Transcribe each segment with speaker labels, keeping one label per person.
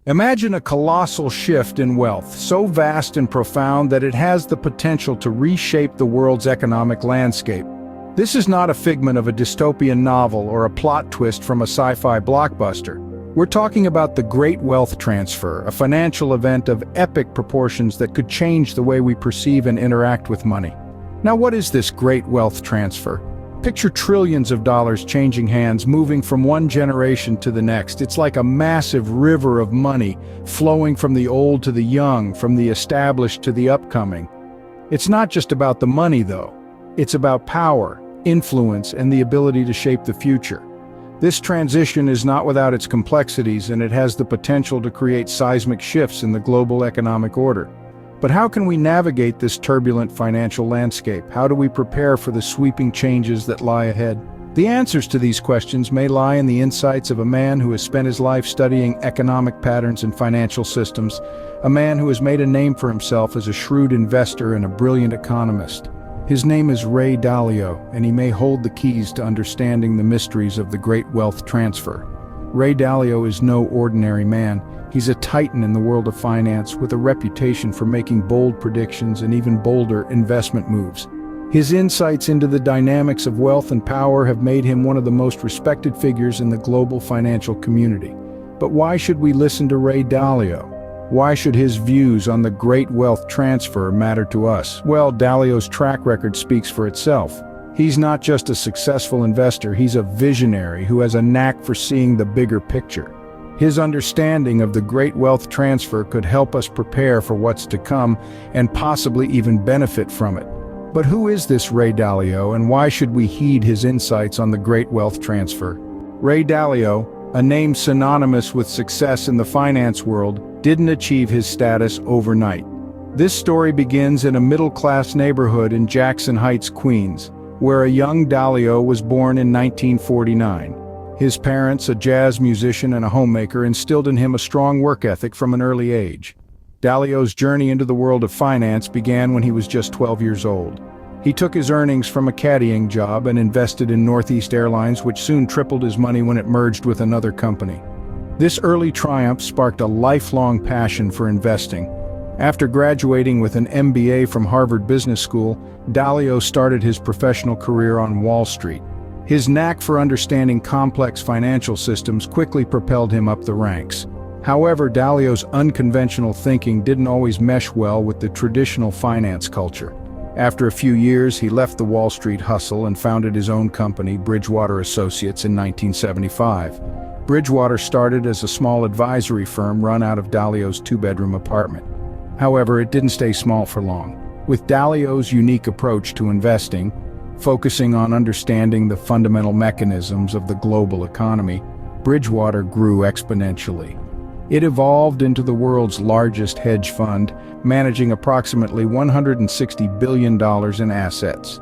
Speaker 1: Imagine a colossal shift in wealth, so vast and profound that it has the potential to reshape the world's economic landscape. This is not a figment of a dystopian novel or a plot twist from a sci-fi blockbuster. We're talking about the Great Wealth Transfer, a financial event of epic proportions that could change the way we perceive and interact with money. Now, what is this Great Wealth Transfer? Picture trillions of dollars changing hands, moving from one generation to the next. It's like a massive river of money, flowing from the old to the young, from the established to the upcoming. It's not just about the money, though. It's about power, influence, and the ability to shape the future. This transition is not without its complexities, and it has the potential to create seismic shifts in the global economic order. But how can we navigate this turbulent financial landscape? How do we prepare for the sweeping changes that lie ahead? The answers to these questions may lie in the insights of a man who has spent his life studying economic patterns and financial systems, a man who has made a name for himself as a shrewd investor and a brilliant economist. His name is Ray Dalio, and he may hold the keys to understanding the mysteries of the Great Wealth Transfer. Ray Dalio is no ordinary man. He's a titan in the world of finance with a reputation for making bold predictions and even bolder investment moves. His insights into the dynamics of wealth and power have made him one of the most respected figures in the global financial community. But why should we listen to Ray Dalio? Why should his views on the Great Wealth Transfer matter to us? Well, Dalio's track record speaks for itself. He's not just a successful investor, he's a visionary who has a knack for seeing the bigger picture. His understanding of the Great Wealth Transfer could help us prepare for what's to come and possibly even benefit from it. But who is this Ray Dalio, and why should we heed his insights on the Great Wealth Transfer? Ray Dalio, a name synonymous with success in the finance world, didn't achieve his status overnight. This story begins in a middle-class neighborhood in Jackson Heights, Queens, where a young Dalio was born in 1949. His parents, a jazz musician and a homemaker, instilled in him a strong work ethic from an early age. Dalio's journey into the world of finance began when he was just 12 years old. He took his earnings from a caddying job and invested in Northeast Airlines, which soon tripled his money when it merged with another company. This early triumph sparked a lifelong passion for investing. After graduating with an MBA from Harvard Business School, Dalio started his professional career on Wall Street. His knack for understanding complex financial systems quickly propelled him up the ranks. However, Dalio's unconventional thinking didn't always mesh well with the traditional finance culture. After a few years, he left the Wall Street hustle and founded his own company, Bridgewater Associates, in 1975. Bridgewater started as a small advisory firm run out of Dalio's two-bedroom apartment. However, it didn't stay small for long. With Dalio's unique approach to investing, focusing on understanding the fundamental mechanisms of the global economy, Bridgewater grew exponentially. It evolved into the world's largest hedge fund, managing approximately $160 billion in assets.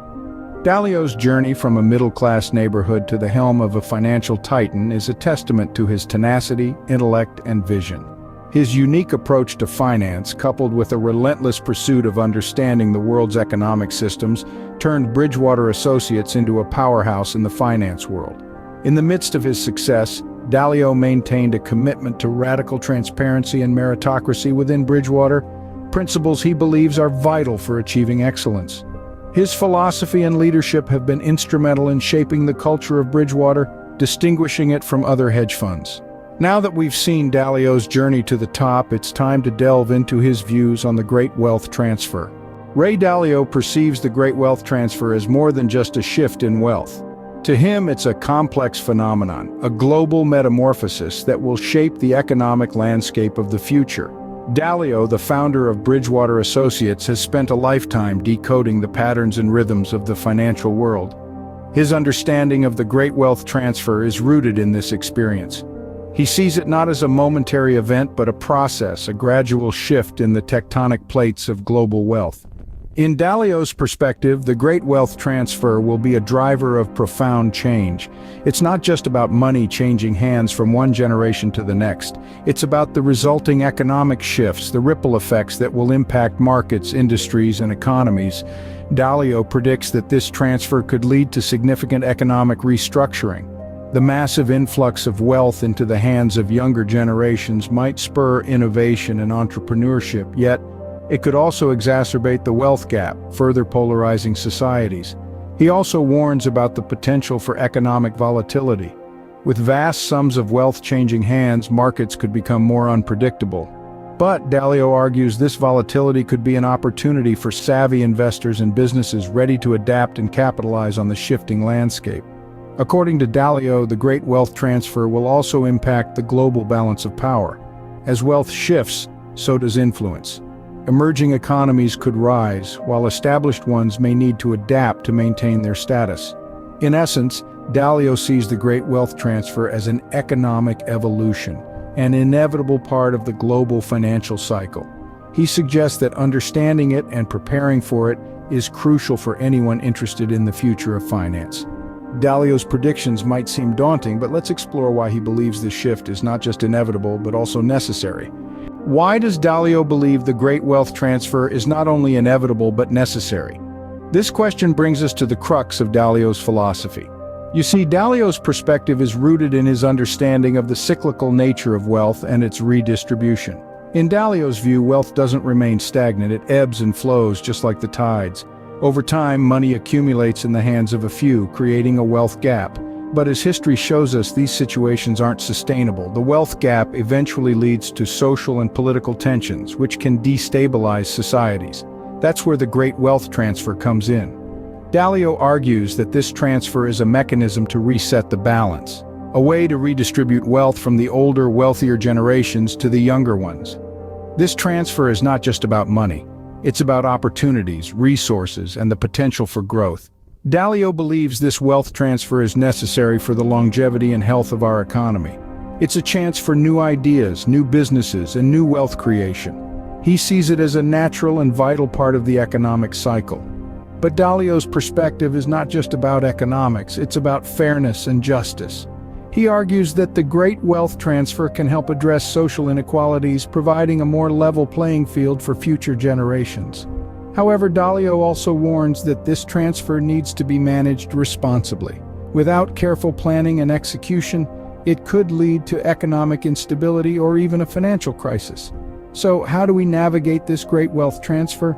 Speaker 1: Dalio's journey from a middle-class neighborhood to the helm of a financial titan is a testament to his tenacity, intellect, and vision. His unique approach to finance, coupled with a relentless pursuit of understanding the world's economic systems, turned Bridgewater Associates into a powerhouse in the finance world. In the midst of his success, Dalio maintained a commitment to radical transparency and meritocracy within Bridgewater, principles he believes are vital for achieving excellence. His philosophy and leadership have been instrumental in shaping the culture of Bridgewater, distinguishing it from other hedge funds. Now that we've seen Dalio's journey to the top, it's time to delve into his views on the Great Wealth Transfer. Ray Dalio perceives the Great Wealth Transfer as more than just a shift in wealth. To him, it's a complex phenomenon, a global metamorphosis that will shape the economic landscape of the future. Dalio, the founder of Bridgewater Associates, has spent a lifetime decoding the patterns and rhythms of the financial world. His understanding of the Great Wealth Transfer is rooted in this experience. He sees it not as a momentary event, but a process, a gradual shift in the tectonic plates of global wealth. In Dalio's perspective, the Great Wealth Transfer will be a driver of profound change. It's not just about money changing hands from one generation to the next. It's about the resulting economic shifts, the ripple effects that will impact markets, industries, and economies. Dalio predicts that this transfer could lead to significant economic restructuring. The massive influx of wealth into the hands of younger generations might spur innovation and entrepreneurship, yet it could also exacerbate the wealth gap, further polarizing societies. He also warns about the potential for economic volatility. With vast sums of wealth changing hands, markets could become more unpredictable. But, Dalio argues, this volatility could be an opportunity for savvy investors and businesses ready to adapt and capitalize on the shifting landscape. According to Dalio, the great wealth transfer will also impact the global balance of power. As wealth shifts, so does influence. Emerging economies could rise, while established ones may need to adapt to maintain their status. In essence, Dalio sees the great wealth transfer as an economic evolution, an inevitable part of the global financial cycle. He suggests that understanding it and preparing for it is crucial for anyone interested in the future of finance. Dalio's predictions might seem daunting, but let's explore why he believes this shift is not just inevitable, but also necessary. Why does Dalio believe the great wealth transfer is not only inevitable, but necessary? This question brings us to the crux of Dalio's philosophy. You see, Dalio's perspective is rooted in his understanding of the cyclical nature of wealth and its redistribution. In Dalio's view, wealth doesn't remain stagnant, it ebbs and flows just like the tides. Over time, money accumulates in the hands of a few, creating a wealth gap. But as history shows us, these situations aren't sustainable. The wealth gap eventually leads to social and political tensions, which can destabilize societies. That's where the great wealth transfer comes in. Dalio argues that this transfer is a mechanism to reset the balance, a way to redistribute wealth from the older, wealthier generations to the younger ones. This transfer is not just about money. It's about opportunities, resources, and the potential for growth. Dalio believes this wealth transfer is necessary for the longevity and health of our economy. It's a chance for new ideas, new businesses, and new wealth creation. He sees it as a natural and vital part of the economic cycle. But Dalio's perspective is not just about economics, it's about fairness and justice. He argues that the great wealth transfer can help address social inequalities, providing a more level playing field for future generations. However, Dalio also warns that this transfer needs to be managed responsibly. Without careful planning and execution, it could lead to economic instability or even a financial crisis. So, how do we navigate this great wealth transfer?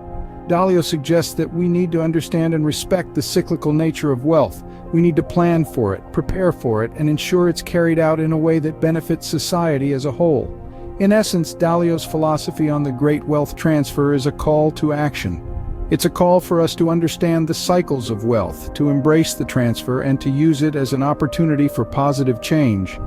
Speaker 1: Dalio suggests that we need to understand and respect the cyclical nature of wealth. We need to plan for it, prepare for it, and ensure it's carried out in a way that benefits society as a whole. In essence, Dalio's philosophy on the great wealth transfer is a call to action. It's a call for us to understand the cycles of wealth, to embrace the transfer, and to use it as an opportunity for positive change.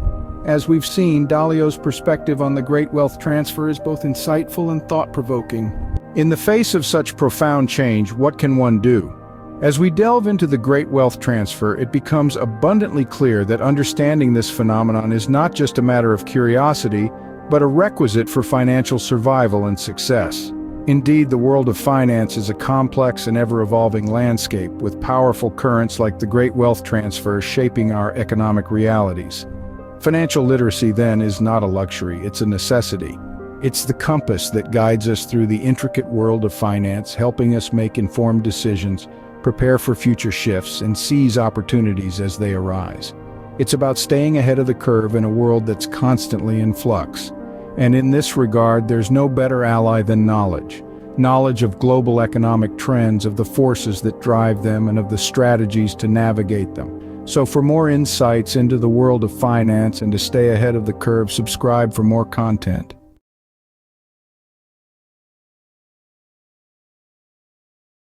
Speaker 1: As we've seen, Dalio's perspective on the great wealth transfer is both insightful and thought-provoking. In the face of such profound change, what can one do? As we delve into the great wealth transfer, it becomes abundantly clear that understanding this phenomenon is not just a matter of curiosity, but a requisite for financial survival and success. Indeed, the world of finance is a complex and ever-evolving landscape, with powerful currents like the great wealth transfer shaping our economic realities. Financial literacy, then, is not a luxury, it's a necessity. It's the compass that guides us through the intricate world of finance, helping us make informed decisions, prepare for future shifts, and seize opportunities as they arise. It's about staying ahead of the curve in a world that's constantly in flux. And in this regard, there's no better ally than knowledge. Knowledge of global economic trends, of the forces that drive them, and of the strategies to navigate them. So for more insights into the world of finance and to stay ahead of the curve, subscribe for more content.